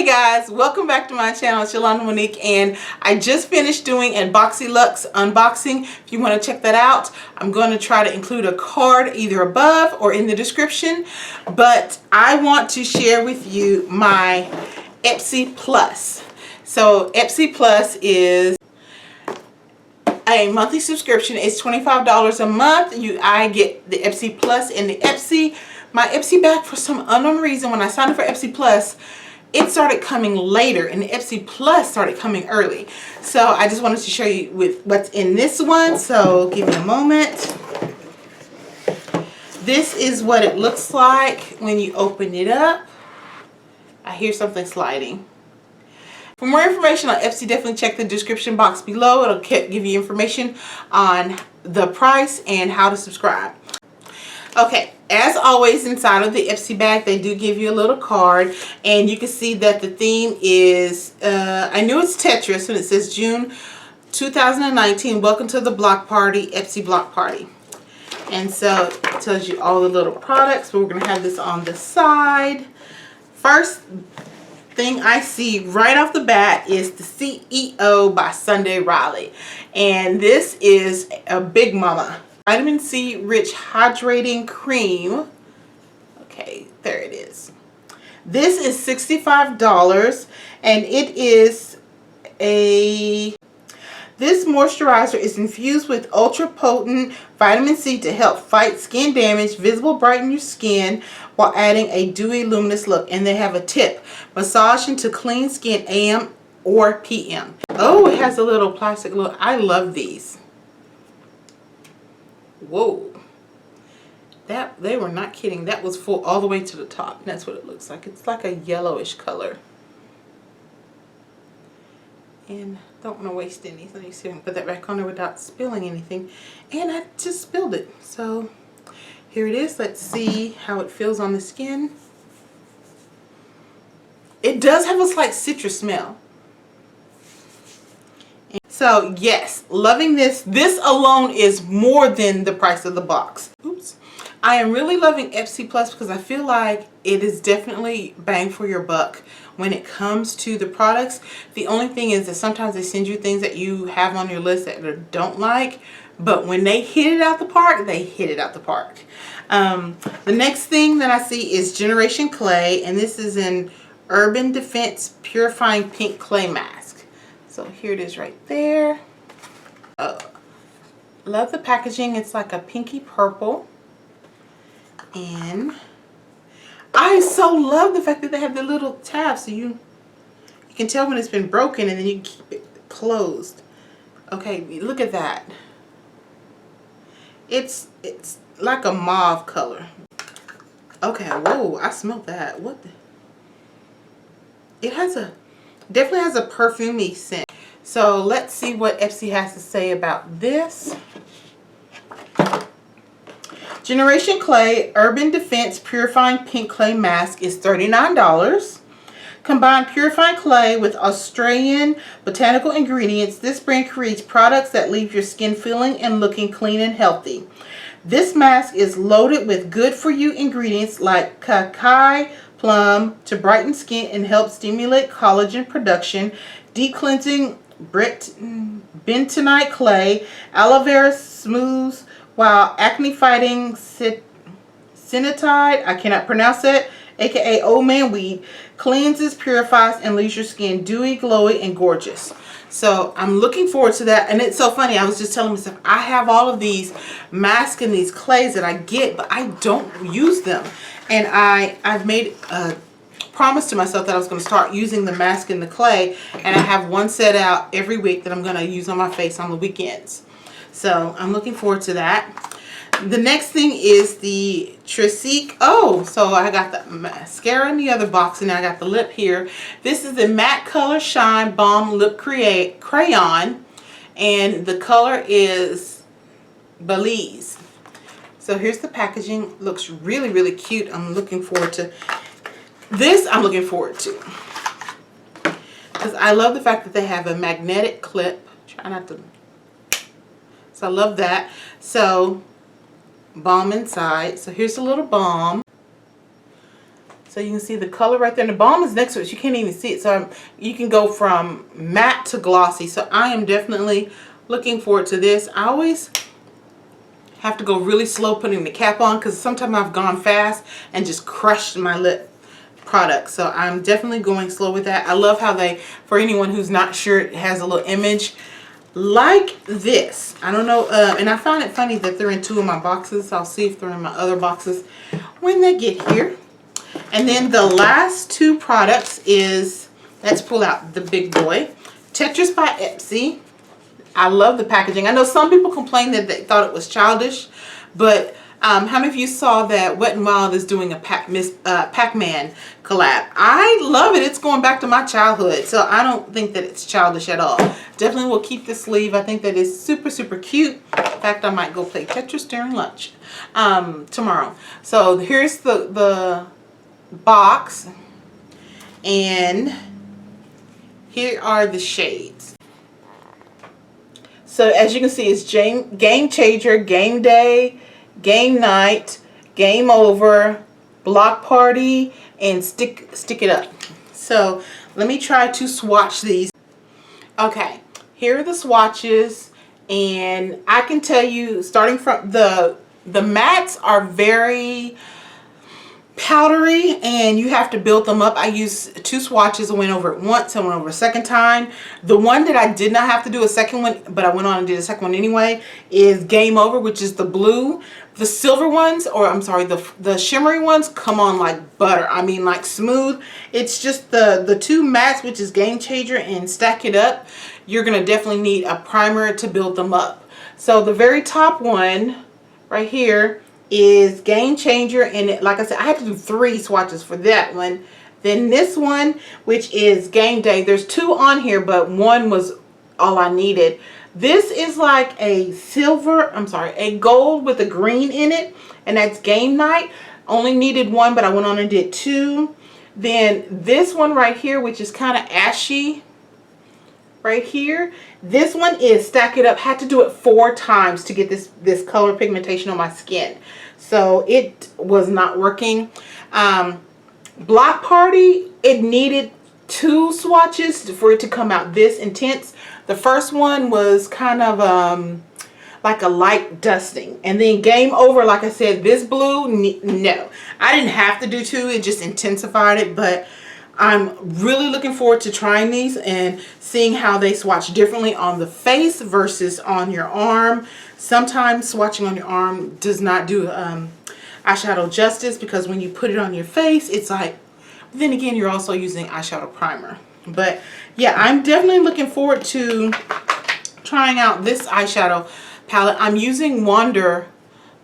Hey guys, welcome back to my channel. It's Yolanda Monique, and I just finished doing a Boxy Luxe unboxing. If you want to check that out, I'm going to try to include a card either above or in the description. But I want to share with you my Ipsy Plus. So Ipsy Plus is a monthly subscription. It's $25 a month. I get the Ipsy Plus and the Ipsy. My Ipsy bag, for some unknown reason, when I signed up for Ipsy Plus, it started coming later, and the Ipsy Plus started coming early. So I just wanted to show you with what's in this one. So give me a moment. This is what it looks like when you open it up. I hear something sliding. For more information on Ipsy, definitely check the description box below. It'll give you information on the price and how to subscribe. Okay, as always, inside of the Ipsy bag, they do give you a little card, and you can see that the theme is, I knew it's Tetris, and it says June 2019, welcome to the block party, Ipsy block party. And so it tells you all the little products, but we're going to have this on the side. First thing I see right off the bat is the CEO by Sunday Riley, and this is a big mama. Vitamin C rich hydrating cream. Okay, there it is. This is $65, and it is this moisturizer is infused with ultra potent vitamin C to help fight skin damage, visible brighten your skin while adding a dewy luminous look. And they have a tip: massage into clean skin AM or PM. Oh, it has a little plastic look. I love these. Whoa, that they were not kidding. That was full all the way to the top. That's what it looks like. It's like a yellowish color. And don't want to waste any. Let me see if I can put that back on there without spilling anything. And I just spilled it. So here it is. Let's see how it feels on the skin. It does have a slight citrus smell. So yes, loving this. This alone is more than the price of the box. Oops. I am really loving Ipsy Plus because I feel like it is definitely bang for your buck when it comes to the products. The only thing is that sometimes they send you things that you have on your list that you don't like, but when they hit it out the park, they hit it out the park. The next thing that I see is Generation Clay, and this is an Urban Defense Purifying Pink Clay Mask. So here it is right there. Love the packaging. It's like a pinky purple. And I so love the fact that they have the little tab so you can tell when it's been broken, and then you can keep it closed. Okay, look at that. It's like a mauve color. Okay, whoa, I smelled that. What the? It has definitely has a perfumey scent. So let's see what Ipsy has to say about this. Generation Clay Urban Defense Purifying Pink Clay Mask is $39. Combine purifying clay with Australian botanical ingredients. This brand creates products that leave your skin feeling and looking clean and healthy. This mask is loaded with good-for-you ingredients like cacao plum to brighten skin and help stimulate collagen production, deep cleansing bentonite clay, aloe vera smooths, while acne fighting cinetide, I cannot pronounce it, aka old man weed, cleanses, purifies, and leaves your skin dewy, glowy, and gorgeous. So I'm looking forward to that. And it's so funny, I was just telling myself, I have all of these masks and these clays that I get, but I don't use them. And I've made a promise to myself that I was going to start using the mask and the clay, and I have one set out every week that I'm going to use on my face on the weekends. So I'm looking forward to that. The next thing is the Tresique. Oh, so I got the mascara in the other box, and I got the lip here. This is the Matte Color Shine Balm Lip Crayon, and the color is Belize. So here's the packaging. Looks really, really cute. I'm looking forward to this. I'm looking forward to, because I love the fact that they have a magnetic clip. Try not to. So I love that. So balm inside. So here's a little balm. So you can see the color right there. And the balm is next to it. You can't even see it. So you can go from matte to glossy. So I am definitely looking forward to this. I always have to go really slow putting the cap on because sometimes I've gone fast and just crushed my lip product. So I'm definitely going slow with that. I love how they, for anyone who's not sure, it has a little image like this. I don't know, and I found it funny that they're in 2 of my boxes. I'll see if they're in my other boxes when they get here. And then the last 2 products is, let's pull out the big boy, Tetris by Ipsy. I love the packaging. I know some people complained that they thought it was childish, but how many of you saw that Wet n Wild is doing a Pac-Man collab? I love it. It's going back to my childhood, so I don't think that it's childish at all. Definitely will keep the sleeve. I think that is super, super cute. In fact, I might go play Tetris during lunch tomorrow. So here's the box, and here are the shades. So as you can see, it's Game Changer, Game Day, Game Night, Game Over, Block Party, and Stick It Up. So let me try to swatch these. Okay, here are the swatches, and I can tell you, starting from the mattes are very powdery and you have to build them up. I used 2 swatches. I went over it once, I went over a second time. The one that I did not have to do a second one, but I went on and did a second one anyway, is Game Over, which is the blue. The silver ones, or I'm sorry, the shimmery ones come on like butter. I mean, like smooth. It's just the 2 mattes, which is Game Changer and Stack It Up. You're gonna definitely need a primer to build them up. So the very top one right here is Game Changer, and it, like I said, I had to do 3 swatches for that one. Then this one, which is Game Day, there's 2 on here, but 1 was all I needed. This is like a a gold with a green in it, and that's Game Night. Only needed 1, but I went on and did 2. Then this one right here, which is kind of ashy right here, this one is Stack It Up. Had to do it 4 times to get this color pigmentation on my skin, so it was not working. Block Party, it needed 2 swatches for it to come out this intense. The first one was kind of like a light dusting, and then Game Over, like I said, this blue, no, I didn't have to do 2, it just intensified it. But I'm really looking forward to trying these and seeing how they swatch differently on the face versus on your arm. Sometimes swatching on your arm does not do eyeshadow justice, because when you put it on your face, it's like, then again, you're also using eyeshadow primer. But yeah, I'm definitely looking forward to trying out this eyeshadow palette. I'm using Wonder,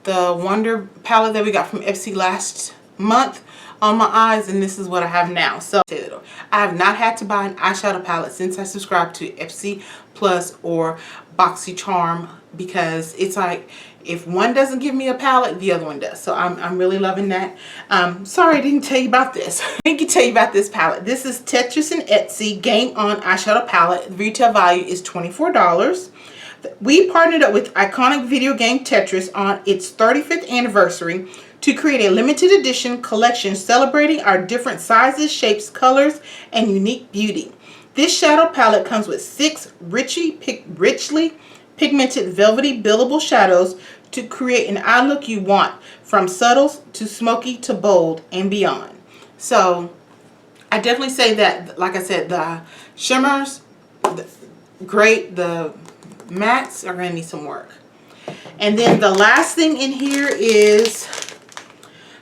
the Wonder palette that we got from Ipsy last month, on my eyes, and this is what I have now. So I have not had to buy an eyeshadow palette since I subscribed to Ipsy Plus or BoxyCharm, because it's like, if one doesn't give me a palette, the other one does. So I'm really loving that. Sorry I didn't tell you about this. I didn't tell you about this palette. This is Tetris and Ipsy Game On Eyeshadow Palette. The retail value is $24. We partnered up with iconic video game Tetris on its 35th anniversary to create a limited edition collection celebrating our different sizes, shapes, colors, and unique beauty. This shadow palette comes with 6 richly pigmented velvety buildable shadows to create an eye look you want, from subtle to smoky to bold and beyond. So I definitely say that, like I said, the shimmers, great. The mattes are going to need some work. And then the last thing in here is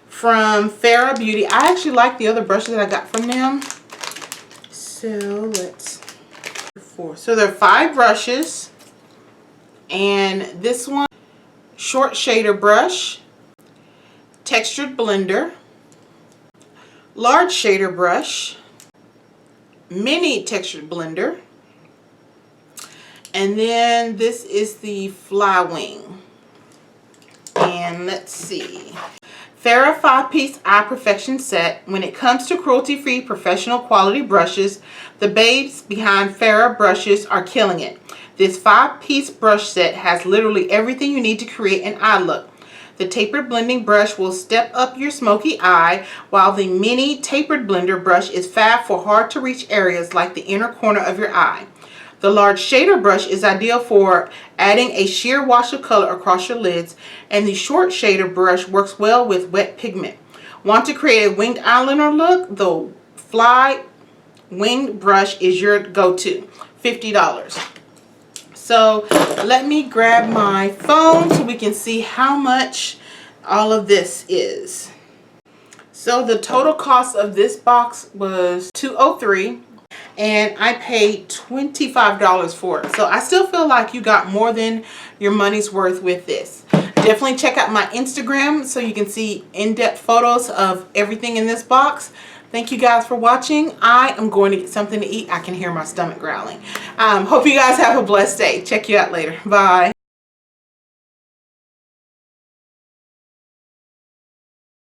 from Farrah Beauty. I actually like the other brushes that I got from them. So so there are 5 brushes, and this one, short shader brush, textured blender, large shader brush, mini textured blender, and then this is the Fly Wing. And let's see, Farrah 5-piece Eye Perfection set. When it comes to cruelty-free professional quality brushes, the babes behind Farrah brushes are killing it. This 5-piece brush set has literally everything you need to create an eye look. The tapered blending brush will step up your smoky eye, while the mini tapered blender brush is fab for hard to reach areas like the inner corner of your eye. The large shader brush is ideal for adding a sheer wash of color across your lids, and the short shader brush works well with wet pigment. Want to create a winged eyeliner look? The Fly Winged brush is your go-to. $50. So let me grab my phone so we can see how much all of this is. So the total cost of this box was $203, and I paid $25 for it. So I still feel like you got more than your money's worth with this. Definitely check out my Instagram so you can see in-depth photos of everything in this box. Thank you guys for watching. I am going to get something to eat. I can hear my stomach growling. Hope you guys have a blessed day. Check you out later. Bye.